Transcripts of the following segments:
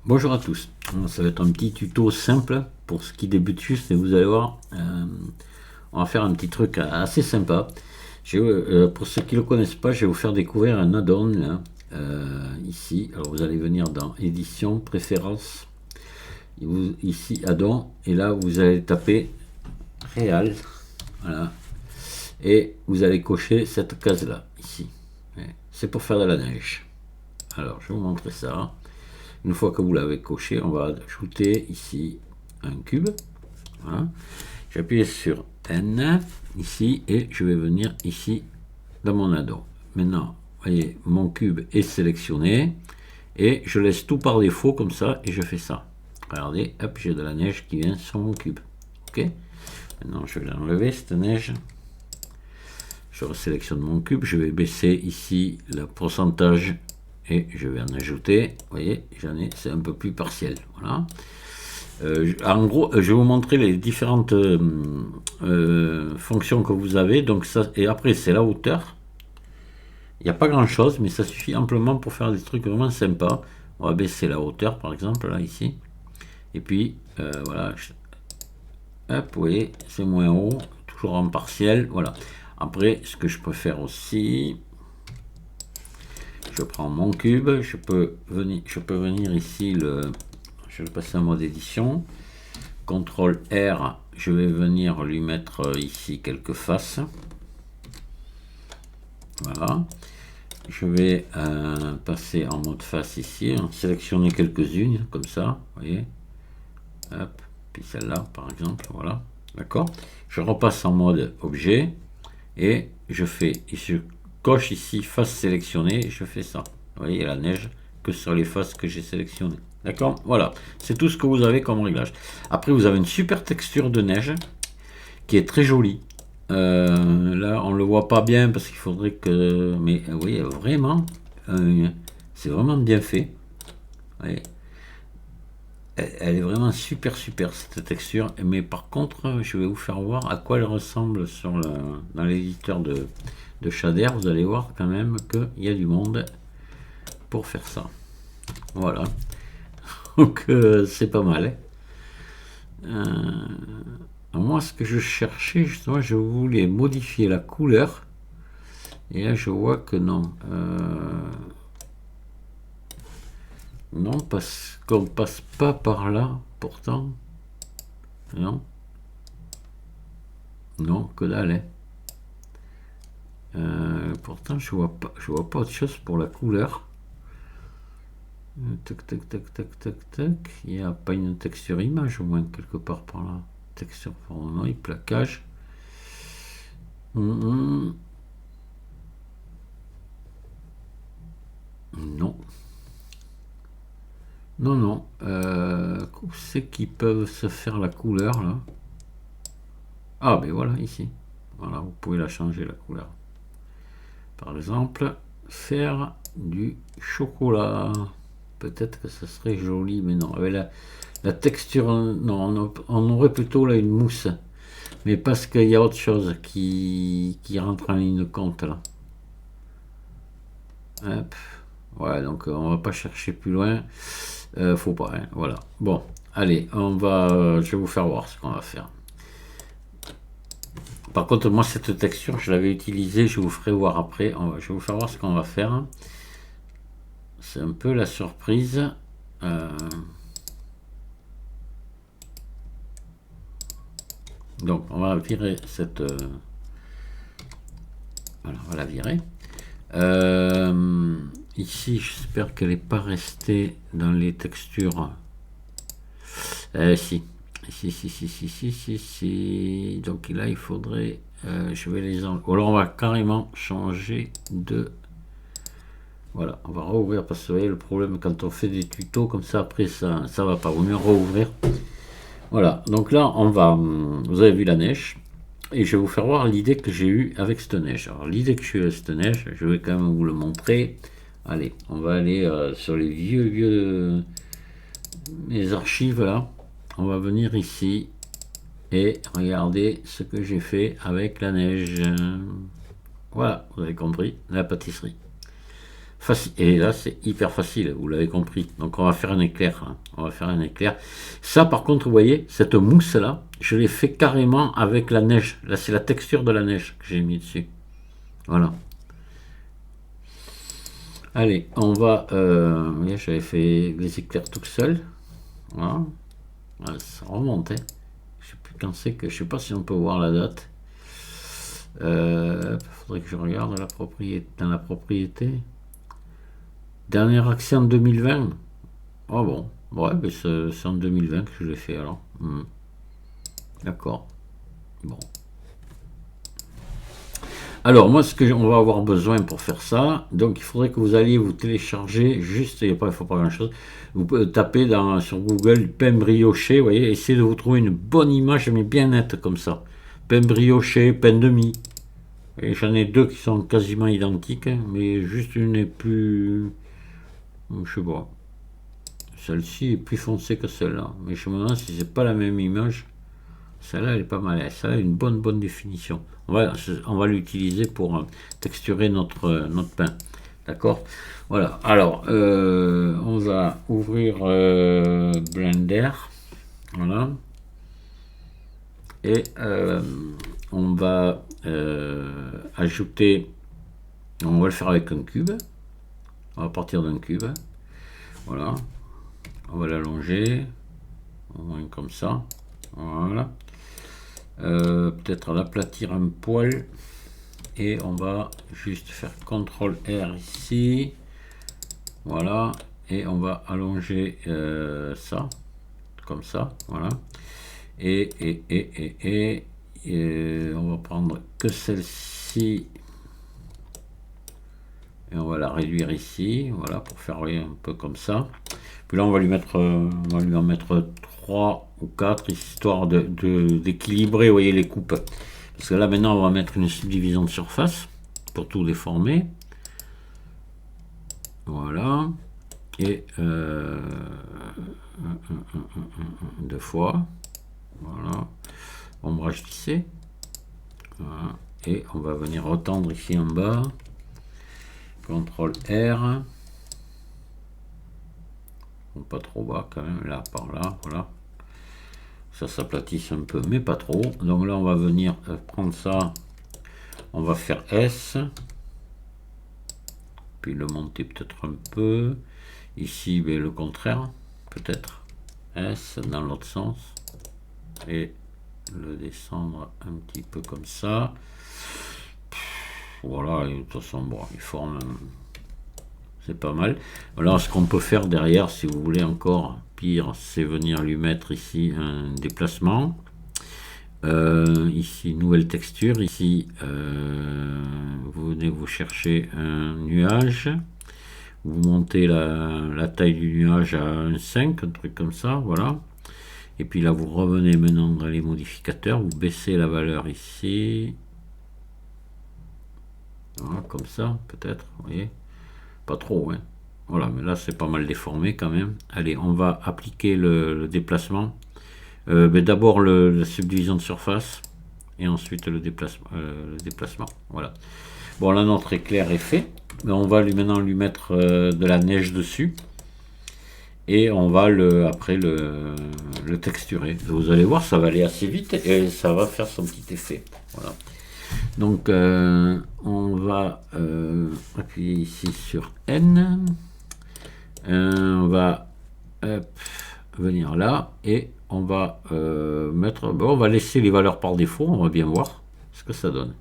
Bonjour à tous. Ça va être un petit tuto simple pour ceux qui débutent juste et vous allez voir, on va faire un petit truc assez sympa. Pour ceux qui ne le connaissent pas, je vais vous faire découvrir un add-on là, ici. Alors vous allez venir dans édition, préférences, ici add-on et là vous allez taper Real, voilà, et vous allez cocher cette case là ici. C'est pour faire de la neige. Alors je vais vous montrer ça. Une fois que vous l'avez coché, on va ajouter ici un cube. Voilà. J'appuie sur N ici et je vais venir ici dans mon add-on. Maintenant, vous voyez, mon cube est sélectionné et je laisse tout par défaut comme ça et je fais ça. Regardez, hop, j'ai de la neige qui vient sur mon cube. Ok. Maintenant, je vais l'enlever cette neige. Je resélectionne mon cube, je vais baisser ici le pourcentage et je vais en ajouter. Vous voyez, c'est un peu plus partiel. Voilà. En gros, je vais vous montrer les différentes fonctions que vous avez. Donc ça, et après, c'est la hauteur. Il n'y a pas grand chose, mais ça suffit amplement pour faire des trucs vraiment sympas. On va baisser la hauteur, par exemple, là, ici. Et puis, voilà. Hop, vous voyez, c'est moins haut, toujours en partiel. Voilà. Après, ce que je peux faire aussi, je prends mon cube, je peux venir ici, je vais passer en mode édition, CTRL R, je vais venir lui mettre ici quelques faces, voilà, je vais passer en mode face ici, sélectionner quelques-unes, comme ça, vous voyez, hop, puis celle-là par exemple, voilà, d'accord, je repasse en mode objet, et je coche ici face sélectionnée, je fais ça. Vous voyez, il y a la neige que sur les faces que j'ai sélectionnées. D'accord. Voilà, c'est tout ce que vous avez comme réglage. Après, vous avez une super texture de neige qui est très jolie. Là, on ne le voit pas bien parce qu'il faudrait que... Mais vous voyez, vraiment, c'est vraiment bien fait. Vous voyez, elle est vraiment super cette texture, mais par contre je vais vous faire voir à quoi elle ressemble dans l'éditeur de shader. Vous allez voir quand même qu'il y a du monde pour faire ça, voilà. Donc c'est pas mal. Moi ce que je cherchais justement, je voulais modifier la couleur et là je vois que non, non, parce qu'on passe pas par là pourtant. Non, non, que dalle. Pourtant, je vois pas autre chose pour la couleur. Tac, tac, tac, tac, tac, tac. Il n'y a pas une texture image au moins quelque part par là. Texture pour non, plaquage. Non. Non, non. Où c'est qu'ils peuvent se faire la couleur là? Ah, ben voilà, ici. Voilà, vous pouvez la changer la couleur. Par exemple, faire du chocolat. Peut-être que ça serait joli, mais non. Avec la texture, non, on aurait plutôt là une mousse. Mais parce qu'il y a autre chose qui rentre en ligne de compte là. Hop. Ouais, donc on va pas chercher plus loin. Faut pas, hein, voilà. Bon, allez, je vais vous faire voir ce qu'on va faire. Par contre, moi, cette texture, je l'avais utilisée, je vous ferai voir après. Je vais vous faire voir ce qu'on va faire. C'est un peu la surprise. Donc, on va virer cette... voilà, on va la virer. Ici, j'espère qu'elle n'est pas restée dans les textures. Si. Si. Donc là, il faudrait... je vais les enlever. Alors, on va carrément changer de... Voilà, on va rouvrir parce que vous voyez le problème quand on fait des tutos comme ça, après ça va pas. Vaut mieux rouvrir. Voilà, donc là, vous avez vu la neige. Et je vais vous faire voir l'idée que j'ai eue avec cette neige. Alors l'idée que j'ai eue avec cette neige, je vais quand même vous le montrer. Allez, on va aller sur les vieux mes archives là. On va venir ici et regarder ce que j'ai fait avec la neige. Voilà, vous avez compris, la pâtisserie. Et là, c'est hyper facile, vous l'avez compris. Donc, on va faire un éclair, hein. On va faire un éclair. Ça, par contre, vous voyez, cette mousse-là, je l'ai fait carrément avec la neige. Là, c'est la texture de la neige que j'ai mis dessus. Voilà. Allez, on va... vous voyez, j'avais fait les éclairs tout seul. Voilà. Ouais, ça remonte, hein. Je sais plus quand c'est que... Je sais pas si on peut voir la date. Faudrait que je regarde la propriété, dans la propriété. Dernier accès en 2020. Ah bon, ouais, mais c'est en 2020 que je l'ai fait alors. D'accord. Bon. Alors moi, ce que on va avoir besoin pour faire ça, donc il faudrait que vous alliez vous télécharger, juste, il ne faut pas grand chose, vous pouvez taper sur Google pain brioché, vous voyez, essayez de vous trouver une bonne image, mais bien nette comme ça. Pain brioché, pain de mie. Et j'en ai deux qui sont quasiment identiques, hein, mais juste une est plus... Je sais pas. Celle-ci est plus foncée que celle-là. Mais je me demande si c'est pas la même image. Celle-là, elle est pas mal. Ça a une bonne définition. On va l'utiliser pour texturer notre pain. D'accord. Voilà. Alors, on va ouvrir Blender. Voilà. Et on va ajouter... On va le faire avec un cube. On va partir d'un cube. Voilà. On va l'allonger. Au moins comme ça. Voilà. Peut-être l'aplatir un poil. Et on va juste faire CTRL R ici. Voilà. Et on va allonger ça. Comme ça. Voilà. Et on va prendre que celle-ci. Et on va la réduire ici. Voilà. Pour faire un peu comme ça. Puis là, on va lui en mettre 3 ou 4, histoire d'équilibrer, vous voyez, les coupes. Parce que là, maintenant, on va mettre une subdivision de surface pour tout déformer. Voilà. Et 2 fois. Voilà. Ombrage lissé. Voilà. Et on va venir retendre ici en bas. CTRL R. Pas trop bas quand même, là, par là, voilà. Ça s'aplatisse un peu, mais pas trop. Donc là, on va venir prendre ça. On va faire S. Puis le monter peut-être un peu. Ici, ben, le contraire, peut-être. S dans l'autre sens. Et le descendre un petit peu comme ça. Voilà, et de toute façon, bon, il forme... C'est pas mal. Alors ce qu'on peut faire derrière, si vous voulez encore pire, c'est venir lui mettre ici un déplacement. Ici, nouvelle texture. Ici, vous venez vous chercher un nuage. Vous montez la taille du nuage à 1,5, un truc comme ça, voilà. Et puis là, vous revenez maintenant dans les modificateurs. Vous baissez la valeur ici. Voilà, comme ça, peut-être, vous voyez. Pas trop, hein. Voilà, mais là c'est pas mal déformé quand même. Allez, on va appliquer le déplacement. D'abord la subdivision de surface et ensuite le déplacement. Voilà. Bon, là notre éclair est fait. Mais on va maintenant lui mettre de la neige dessus et on va après le texturer. Vous allez voir, ça va aller assez vite et ça va faire son petit effet. Voilà. Donc on va appuyer ici sur N. On va venir là et on va mettre... Bon, on va laisser les valeurs par défaut, on va bien voir ce que ça donne.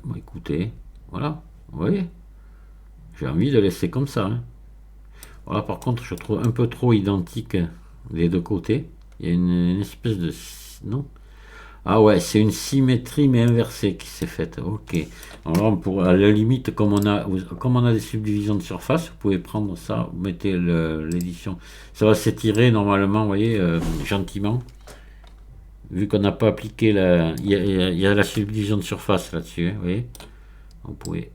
Bon, écoutez, voilà, vous voyez, j'ai envie de laisser comme ça. Hein. Voilà, par contre, je trouve un peu trop identique les deux côtés. Il y a une espèce de... Non. Ah ouais, c'est une symétrie mais inversée qui s'est faite. Ok. Alors à la limite, comme on a des subdivisions de surface, vous pouvez prendre ça, vous mettez l'édition. Ça va s'étirer normalement, vous voyez, gentiment. Vu qu'on n'a pas appliqué il y a la subdivision de surface là-dessus, vous voyez. Vous pouvez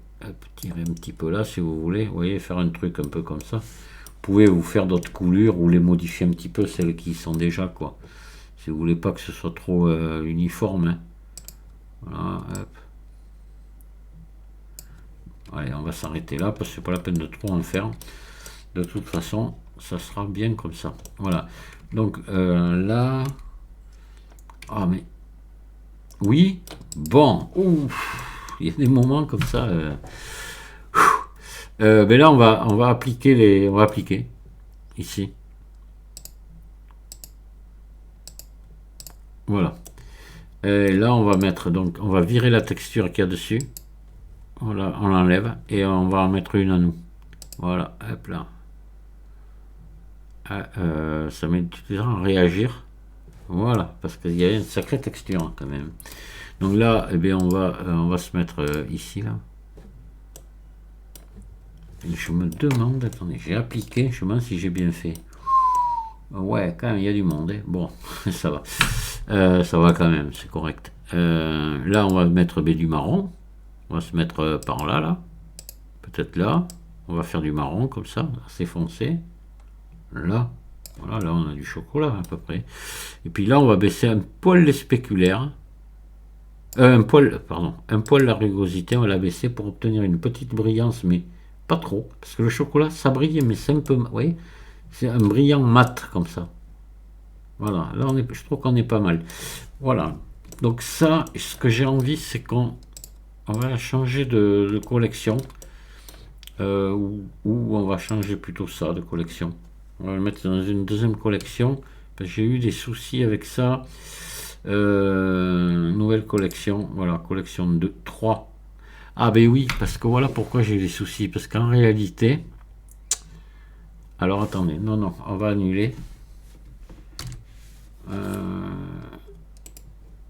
tirer un petit peu là si vous voulez, vous voyez, faire un truc un peu comme ça. Vous pouvez vous faire d'autres coulures ou les modifier un petit peu, celles qui sont déjà, quoi. Si vous voulez pas que ce soit trop uniforme. Hein. Voilà, hop. Allez, on va s'arrêter là parce que c'est pas la peine de trop en faire. De toute façon, ça sera bien comme ça. Voilà. Donc là. Ah mais. Oui. Bon. Ouf. Il y a des moments comme ça. Mais là, on va appliquer les. On va appliquer. Ici. Voilà. Et là, on va mettre. Donc, on va virer la texture qu'il y a dessus. Voilà, on l'enlève. Et on va en mettre une à nous. Voilà. Hop là. Ça met du temps à réagir. Voilà, parce qu'il y a une sacrée texture hein, quand même. Donc là, eh bien, on va se mettre ici là. Et je me demande, attendez, j'ai appliqué, je me demande si j'ai bien fait. Ouais, quand même, il y a du monde. Hein. Bon, ça va. Ça va quand même, c'est correct. Là, on va mettre du marron. On va se mettre par là, là. Peut-être là. On va faire du marron comme ça, assez foncé. Là. Voilà, là on a du chocolat à peu près. Et puis là on va baisser un poil les spéculaires. Un poil, pardon, un poil la rugosité, on va la baisser pour obtenir une petite brillance, mais pas trop. Parce que le chocolat ça brille, mais c'est un peu. Vous voyez, c'est un brillant mat comme ça. Voilà, là je trouve qu'on est pas mal. Voilà. Donc ça, ce que j'ai envie, c'est qu'on va changer de collection. Ou on va changer plutôt ça de collection. On va le mettre dans une deuxième collection. J'ai eu des soucis avec ça. Nouvelle collection. Voilà, collection 2, 3. Ah ben oui, parce que voilà pourquoi j'ai eu des soucis. Parce qu'en réalité... Alors attendez, non, on va annuler.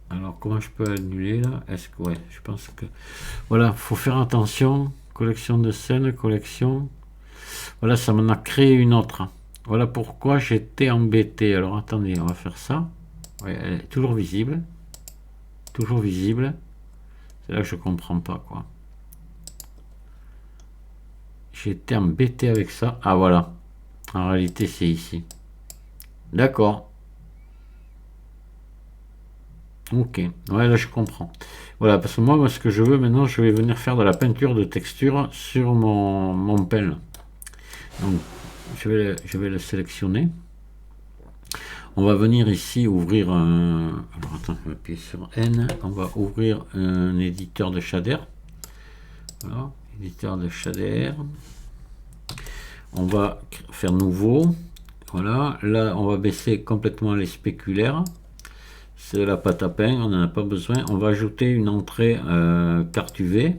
Alors comment je peux annuler là? Est-ce que... Ouais, je pense que... Voilà, faut faire attention. Collection de scènes, collection... Voilà, ça m'en a créé une autre. Voilà pourquoi j'étais embêté. Alors attendez, on va faire ça. Ouais, elle est toujours visible. Toujours visible. C'est là que je comprends pas quoi. J'étais embêté avec ça. Ah voilà. En réalité c'est ici. D'accord. Ok. Ouais là je comprends. Voilà, parce que moi ce que je veux maintenant, je vais venir faire de la peinture de texture sur mon pelle. Donc je vais le sélectionner. On va venir ici ouvrir un... Alors attends, je vais appuyer sur N. On va ouvrir un éditeur de shader. Voilà, éditeur de shader. On va faire nouveau. Voilà, là on va baisser complètement les spéculaires. C'est la pâte à pain, on n'en a pas besoin. On va ajouter une entrée carte UV.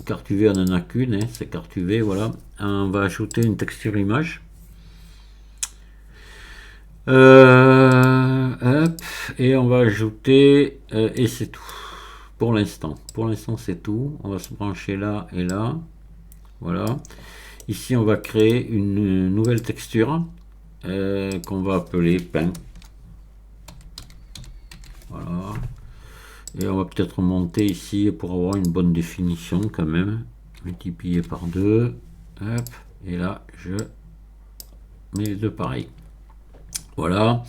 Carte UV, on n'en a qu'une, hein, c'est carte UV, voilà. On va ajouter une texture image. Hop, et on va ajouter et c'est tout pour l'instant. Pour l'instant c'est tout. On va se brancher là et là. Voilà. Ici on va créer une nouvelle texture qu'on va appeler pain. Voilà. Et on va peut-être monter ici pour avoir une bonne définition quand même. Multiplier par 2. Hop. Et là je mets les deux pareils. Voilà,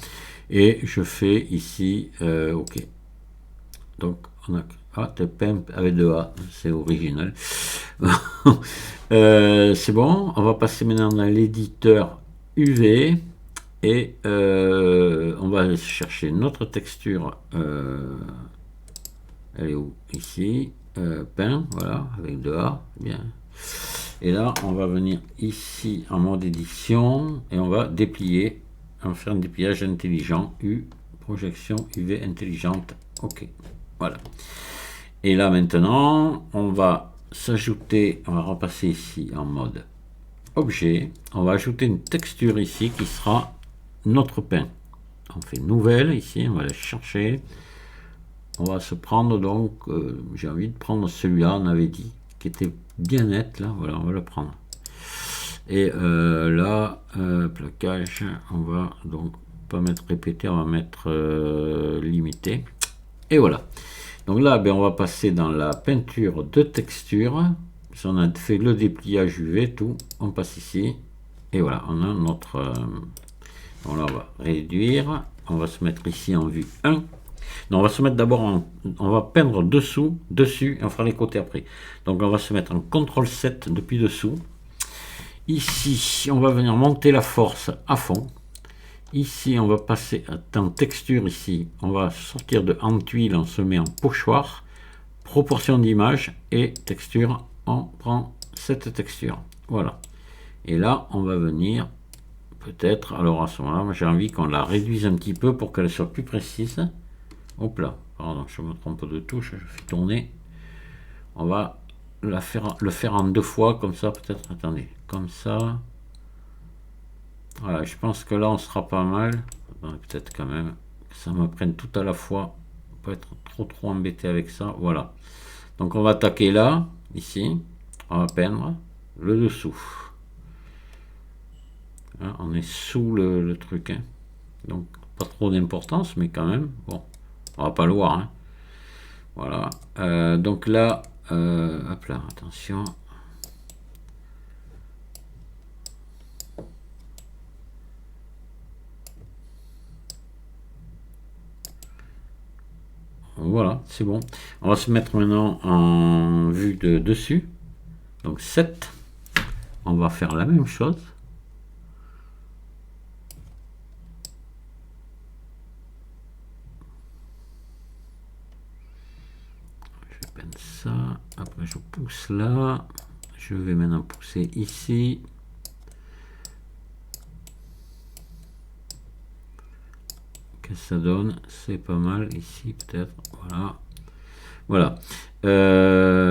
et je fais ici OK. Donc on a pain avec 2A, c'est original. C'est bon, on va passer maintenant dans l'éditeur UV et on va chercher notre texture. Elle est où? Ici, pain, voilà, avec 2A, bien. Et là, on va venir ici en mode édition et on va déplier. On va faire un dépliage intelligent, projection UV intelligente, OK, voilà. Et là maintenant, on va s'ajouter, on va repasser ici en mode objet, on va ajouter une texture ici qui sera notre pain. On fait nouvelle ici, on va la chercher, on va se prendre donc, j'ai envie de prendre celui-là, on avait dit, qui était bien net, là, voilà, on va le prendre. Et là, plaquage, on va donc pas mettre répété, on va mettre limité. Et voilà. Donc là, ben, on va passer dans la peinture de texture. Si on a fait le dépliage UV, tout, on passe ici. Et voilà, on a notre... donc là, on va réduire. On va se mettre ici en vue 1. Non, on va se mettre d'abord on va peindre dessous, dessus, et on fera les côtés après. Donc on va se mettre en CTRL 7 depuis dessous. Ici, on va venir monter la force à fond. Ici, on va passer dans texture ici. On va sortir de en tuile, on se met en pochoir. Proportion d'image et texture, on prend cette texture. Voilà. Et là, on va venir peut-être, alors à ce moment-là, j'ai envie qu'on la réduise un petit peu pour qu'elle soit plus précise. Hop là, pardon, je me trompe de touche, je fais tourner. On va le faire en deux fois, comme ça, peut-être, attendez, comme ça. Voilà, je pense que là, on sera pas mal. Peut-être quand même que ça me prenne tout à la fois. Pas être trop embêté avec ça. Voilà. Donc on va attaquer là, ici. On va peindre le dessous. Hein, on est sous le truc. Hein. Donc pas trop d'importance, mais quand même. Bon, on va pas le voir. Hein. Voilà. Donc là, hop là, attention. Voilà, c'est bon. On va se mettre maintenant en vue de dessus. Donc 7. On va faire la même chose. Je peindre ça. Après je pousse là. Je vais maintenant pousser ici. Qu'est-ce que ça donne? C'est pas mal ici peut-être. Voilà. Voilà.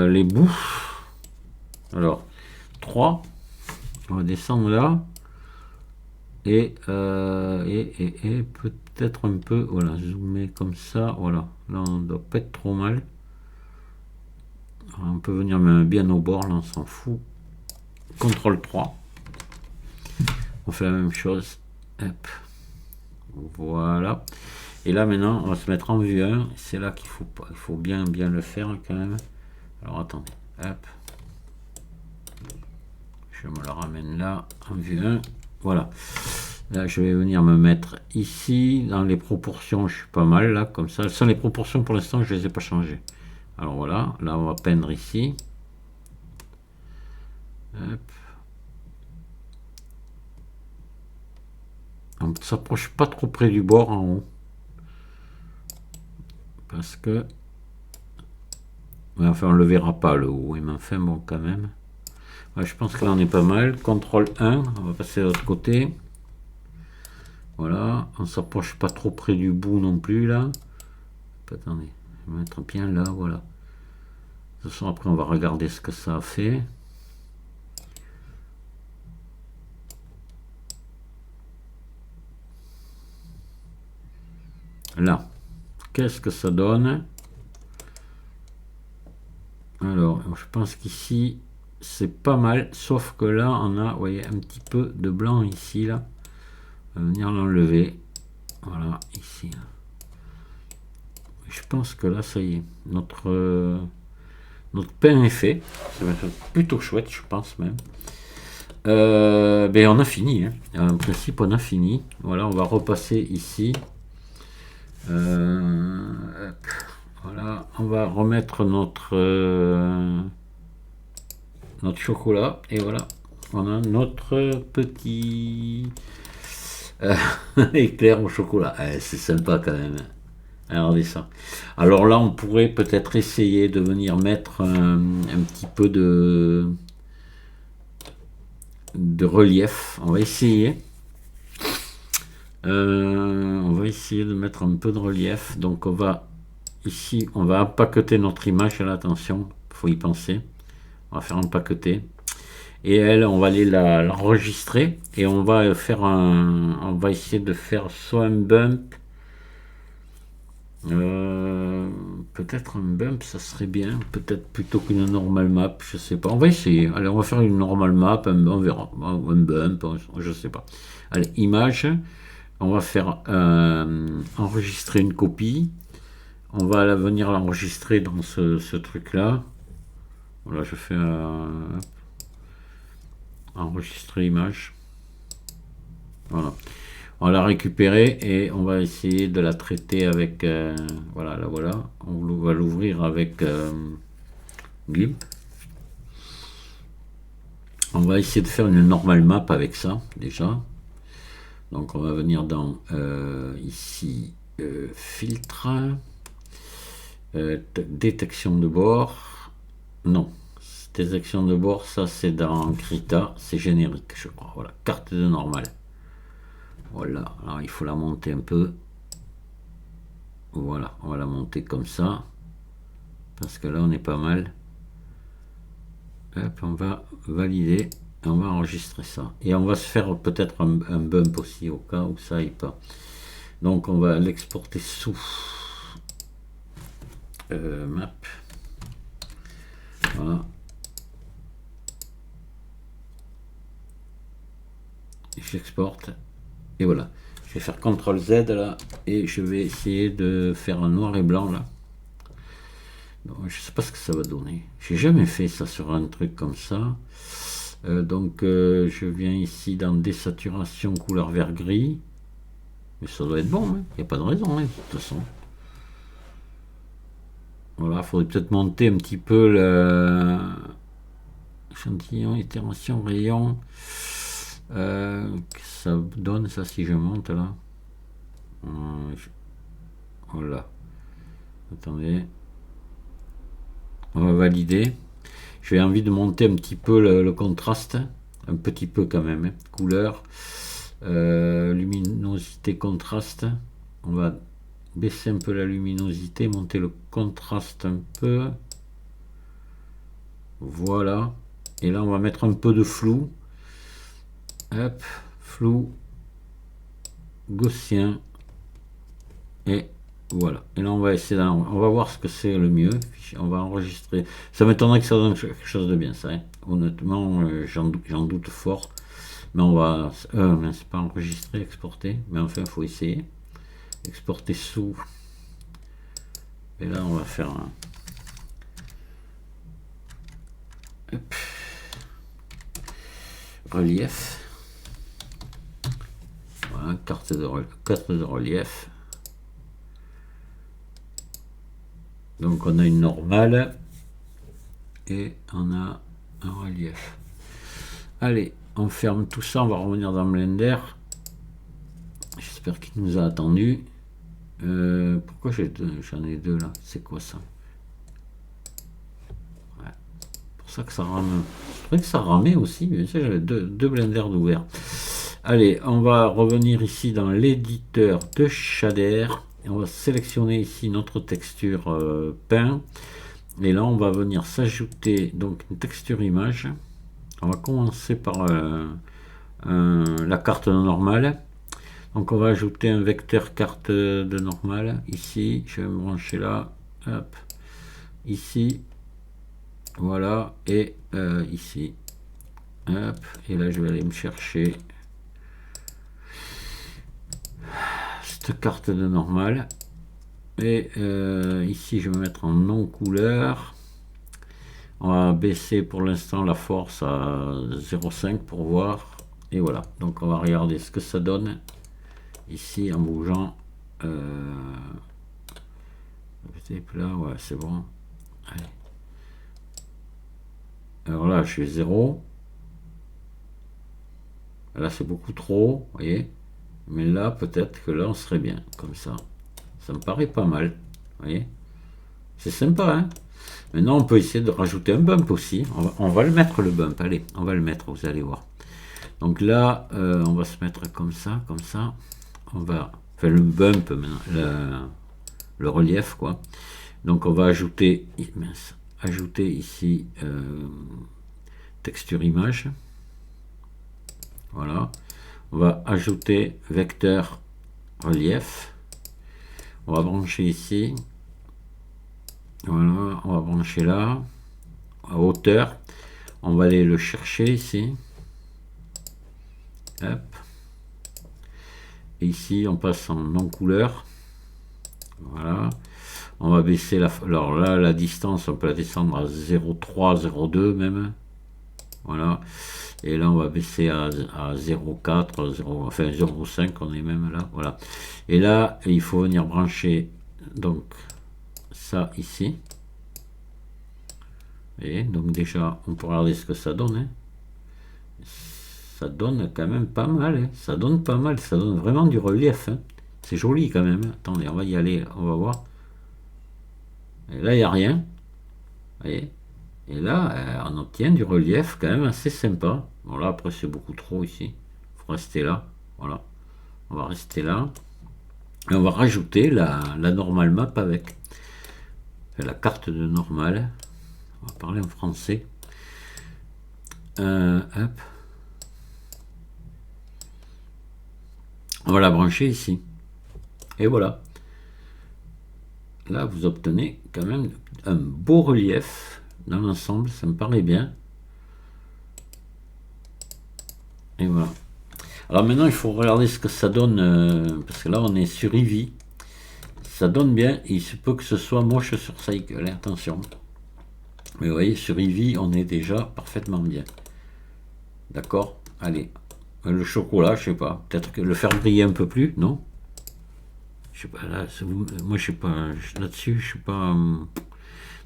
Les bouts. Alors, 3. On va descendre là. Et peut-être un peu, voilà, zoomer comme ça. Voilà. Là, on ne doit pas être trop mal. Alors, on peut venir même bien au bord, là, on s'en fout. CTRL 3. On fait la même chose. Hop. Voilà. Et là maintenant on va se mettre en vue 1. C'est là qu'il faut bien le faire quand même. Alors attendez. Hop. Je me le ramène là en vue 1. Voilà. Là je vais venir me mettre ici. Dans les proportions je suis pas mal là comme ça. Sans les proportions pour l'instant je les ai pas changées. Alors voilà. Là on va peindre ici. Hop. On ne s'approche pas trop près du bord en haut. Parce que enfin on le verra pas le haut, mais enfin bon quand même. Ouais, je pense que là on est pas mal. CTRL 1, on va passer de l'autre côté. Voilà, on s'approche pas trop près du bout non plus là. Attendez, je vais mettre bien là, voilà. De toute façon après on va regarder ce que ça a fait. Là, qu'est-ce que ça donne? Alors, je pense qu'ici, c'est pas mal, sauf que là, on a, vous voyez, un petit peu de blanc ici, là. On va venir l'enlever. Voilà, ici. Là. Je pense que là, ça y est, notre pain est fait. Ça va être plutôt chouette, je pense même. Ben on a fini. Hein. En principe, on a fini. Voilà, on va repasser ici. Voilà, on va remettre notre chocolat et voilà, on a notre petit éclair au chocolat. C'est sympa quand même. Regardez ça. Alors là, on pourrait peut-être essayer de venir mettre un petit peu de relief. On va essayer. On va essayer de mettre un peu de relief. Donc on va ici, on va empaqueter notre image. Là, attention, faut y penser. On va faire empaqueter. Et elle, on va aller l'enregistrer et on va faire on va essayer de faire soit un bump. Peut-être un bump, ça serait bien. Peut-être plutôt qu'une normal map, je sais pas. On va essayer. Allez, on va faire une normal map. On verra. Un bump, je sais pas. Allez, image. On va faire enregistrer une copie. On va venir l'enregistrer dans ce truc là. Voilà, je fais enregistrer image. Voilà. On va la récupérer et on va essayer de la traiter avec... voilà, là voilà. On va l'ouvrir avec GIMP. On va essayer de faire une normal map avec ça, déjà. Donc on va venir dans ici, filtre, détection de bord. Non, détection de bord, ça c'est dans Krita, c'est générique, je crois. Voilà, carte de normal. Voilà, alors il faut la monter un peu. Voilà, on va la monter comme ça. Parce que là, on est pas mal. Hop, on va valider. Et on va enregistrer ça. Et on va se faire peut-être un bump aussi, au cas où ça aille pas. Donc, on va l'exporter sous map. Voilà. J'exporte. Et voilà. Je vais faire CTRL Z là. Et je vais essayer de faire un noir et blanc là. Donc, je sais pas ce que ça va donner. J'ai jamais fait ça sur un truc comme ça. Donc je viens ici dans désaturation couleur vert gris. Mais ça doit être bon, hein. Il n'y a pas de raison, hein, de toute façon. Voilà, il faudrait peut-être monter un petit peu le échantillon, itération, rayon. Que ça donne ça si je monte là. Voilà. Attendez. On va valider. J'ai envie de monter un petit peu le contraste. Un petit peu quand même. Hein. Couleur. Luminosité, contraste. On va baisser un peu la luminosité, monter le contraste un peu. Voilà. Et là, on va mettre un peu de flou. Hop, flou. Gaussien. Et voilà. Et là, on va essayer on va voir ce que c'est le mieux. On va enregistrer. Ça m'étonnerait que ça donne quelque chose de bien, ça. Hein. Honnêtement, j'en doute fort. Mais on va... mais c'est pas enregistrer, exporter. Mais enfin, il faut essayer. Exporter sous. Et là, on va faire un... Hop. Relief. Voilà, carte de relief. Donc on a une normale et on a un relief. Allez, on ferme tout ça, on va revenir dans Blender. J'espère qu'il nous a attendu. Pourquoi j'en ai deux là? C'est quoi ça? Ouais. Pour ça que ça rame. C'est vrai que ça ramait aussi, mais j'avais deux blenders d'ouvert. Allez, on va revenir ici dans l'éditeur de shader. Et on va sélectionner ici notre texture peint. Et là, on va venir s'ajouter donc une texture image. On va commencer par la carte normale. Donc on va ajouter un vecteur carte de normale ici. Je vais me brancher là. Hop. Ici. Voilà. Et ici. Hop. Et là, je vais aller me chercher cette carte de normale. Et ici, je vais mettre en non couleur. On va baisser pour l'instant la force à 0,5 pour voir. Et voilà. Donc on va regarder ce que ça donne. Ici en bougeant. Là, ouais, c'est bon. Allez. Alors là, je suis 0. Là, c'est beaucoup trop. Vous voyez. Mais là, peut-être que là, on serait bien. Comme ça. Ça me paraît pas mal. Vous voyez. C'est sympa, hein. Maintenant, on peut essayer de rajouter un bump aussi. On va le mettre, le bump. Allez, on va le mettre, vous allez voir. Donc là, on va se mettre comme ça, comme ça. On va faire le bump, le relief, quoi. Donc on va ajouter ici texture image. Voilà. On va ajouter vecteur relief. On va brancher ici. Voilà, on va brancher là, à hauteur. On va aller le chercher ici. Hop. Et ici, on passe en non couleur. Voilà. On va baisser alors là, la distance, on peut la descendre à 0,3, 0,2 même. Voilà. Et là, on va baisser à 0,4, 0, enfin 0,5, on est même là. Voilà. Et là, il faut venir brancher donc ça ici. Et donc déjà, on peut regarder ce que ça donne. Hein. Ça donne quand même pas mal. Hein. Ça donne pas mal. Ça donne vraiment du relief. Hein. C'est joli quand même. Attendez, on va y aller. On va voir. Et là, il n'y a rien. Vous voyez. Et là, on obtient du relief quand même assez sympa. Bon, là, après, c'est beaucoup trop ici. Il faut rester là. Voilà. On va rester là. Et on va rajouter la normal map avec. Enfin, la carte de normal. On va parler en français. Hop. On va la brancher ici. Et voilà. Là, vous obtenez quand même un beau relief dans l'ensemble. Ça me paraît bien. Et voilà. Alors maintenant, il faut regarder ce que ça donne. Parce que là, on est sur Eevee. Ça donne bien. Il se peut que ce soit moche sur Cycle. Attention. Mais vous voyez, sur Eevee, on est déjà parfaitement bien. D'accord. Allez. Le chocolat, je sais pas. Peut-être que le faire briller un peu plus, non? Je sais pas, là, moi je sais pas, là-dessus, je sais pas.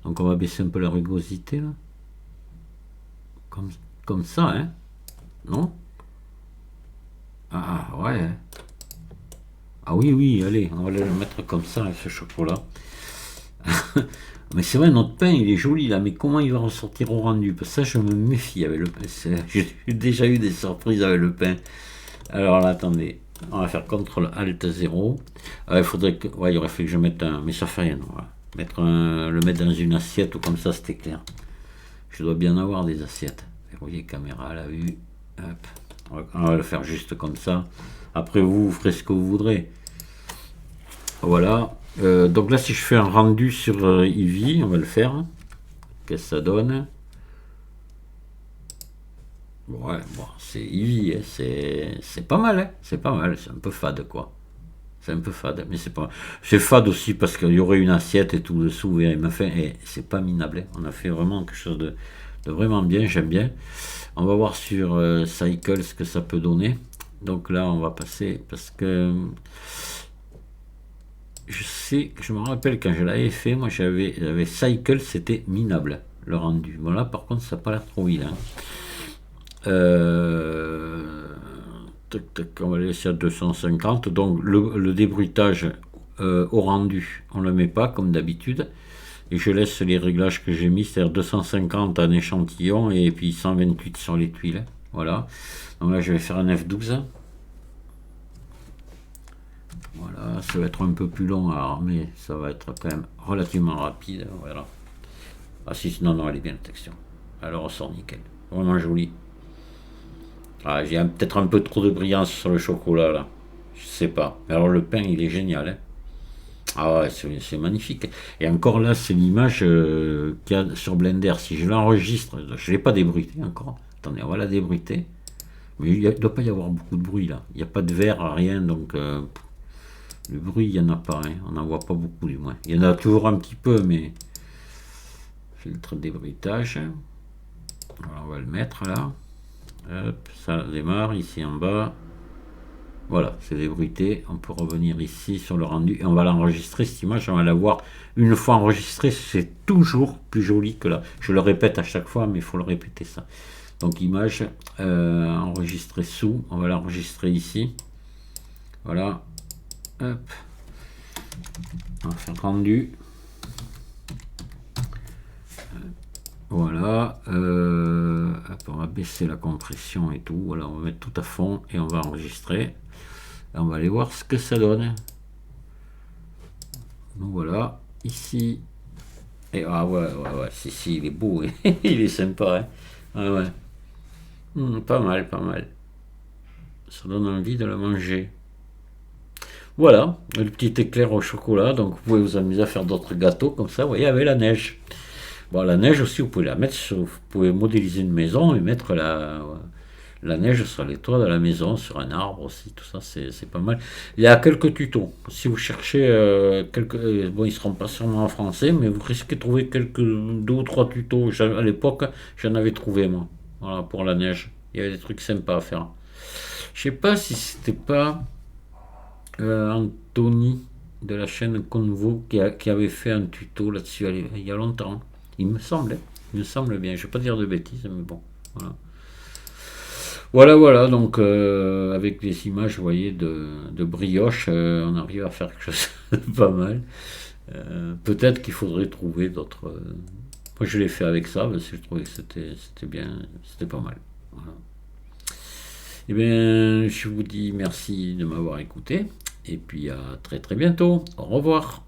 Donc on va baisser un peu la rugosité, là. Comme ça, hein? Non? Ah, ouais. Hein. Ah oui, oui, allez, on va le mettre comme ça, ce chocolat. Mais c'est vrai, notre pain, il est joli, là, mais comment il va ressortir au rendu? Parce que ça, je me méfie avec le pain. J'ai déjà eu des surprises avec le pain. Alors là, attendez. On va faire CTRL ALT 0. Il faudrait que. Ouais, il aurait fallu que je mette un. Mais ça fait rien. On va le mettre dans une assiette ou comme ça, c'était clair. Je dois bien avoir des assiettes. Verrouiller caméra à la vue. Hop. On va le faire juste comme ça. Après, vous ferez ce que vous voudrez. Voilà. Donc là, si je fais un rendu sur Eevee, on va le faire. Qu'est-ce que ça donne? Ouais, bon, c'est Eevee, hein, c'est pas mal, hein, c'est pas mal, c'est un peu fade quoi. C'est un peu fade, mais c'est pas. C'est fade aussi parce qu'il y aurait une assiette et tout dessous, et c'est pas minable, hein. On a fait vraiment quelque chose de vraiment bien, j'aime bien. On va voir sur Cycle ce que ça peut donner. Donc là, on va passer parce que je me rappelle quand je l'avais fait, moi j'avais Cycle, c'était minable le rendu. Bon là, par contre, ça n'a pas l'air trop vilain. Tac, tac, on va le laisser à 250. Donc le débruitage au rendu, on ne le met pas comme d'habitude. Et je laisse les réglages que j'ai mis, c'est-à-dire 250 en échantillon et puis 128 sur les tuiles. Voilà. Donc là, je vais faire un F12. Voilà, ça va être un peu plus long à armer, ça va être quand même relativement rapide. Voilà. Ah si, non, non, elle est bien la texture. Alors, on sort nickel. Vraiment joli. Ah, j'ai peut-être un peu trop de brillance sur le chocolat là. Je sais pas. Mais alors le pain il est génial. Hein. Ah ouais, c'est magnifique. Et encore là, c'est l'image qu'il y a sur Blender. Si je l'enregistre, je ne l'ai pas débruité encore. Attendez, on va la débruiter. Mais il ne doit pas y avoir beaucoup de bruit là. Il n'y a pas de verre, rien. Donc le bruit, il n'y en a pas. Hein. On n'en voit pas beaucoup du moins. Il y en a toujours un petit peu, mais filtre de débruitage. Voilà, on va le mettre là. Hop, ça démarre ici en bas. Voilà, c'est débruité. On peut revenir ici sur le rendu et on va l'enregistrer. Cette image, on va la voir une fois enregistrée. C'est toujours plus joli que là. Je le répète à chaque fois, mais il faut le répéter ça. Donc, image enregistrée sous. On va l'enregistrer ici. Voilà. Hop. On va faire rendu. Voilà, on va baisser la compression et tout. Voilà, on va mettre tout à fond et on va enregistrer. Et on va aller voir ce que ça donne. Donc voilà, ici. Et ah ouais, si, il est beau, il est sympa. Hein. Ah ouais, pas mal, pas mal. Ça donne envie de le manger. Voilà, le petit éclair au chocolat. Donc vous pouvez vous amuser à faire d'autres gâteaux comme ça, vous voyez, avec la neige. Bon, la neige aussi, vous pouvez la mettre vous pouvez modéliser une maison et mettre la neige sur les toits de la maison, sur un arbre aussi, tout ça, c'est pas mal. Il y a quelques tutos. Si vous cherchez bon, ils seront pas sûrement en français, mais vous risquez de trouver deux ou trois tutos. À l'époque, j'en avais trouvé, moi, voilà, pour la neige. Il y avait des trucs sympas à faire. Je sais pas si c'était pas Anthony de la chaîne Convo qui avait fait un tuto là-dessus il y a longtemps. Il me semble, hein. Il me semble bien. Je vais pas dire de bêtises, mais bon. Voilà. Voilà, voilà, donc avec des images, vous voyez, de brioche, on arrive à faire quelque chose de pas mal. Peut-être qu'il faudrait trouver d'autres. Moi, je l'ai fait avec ça, parce que je trouvais que c'était bien, c'était pas mal. Voilà. Eh bien, je vous dis merci de m'avoir écouté, et puis à très très bientôt. Au revoir.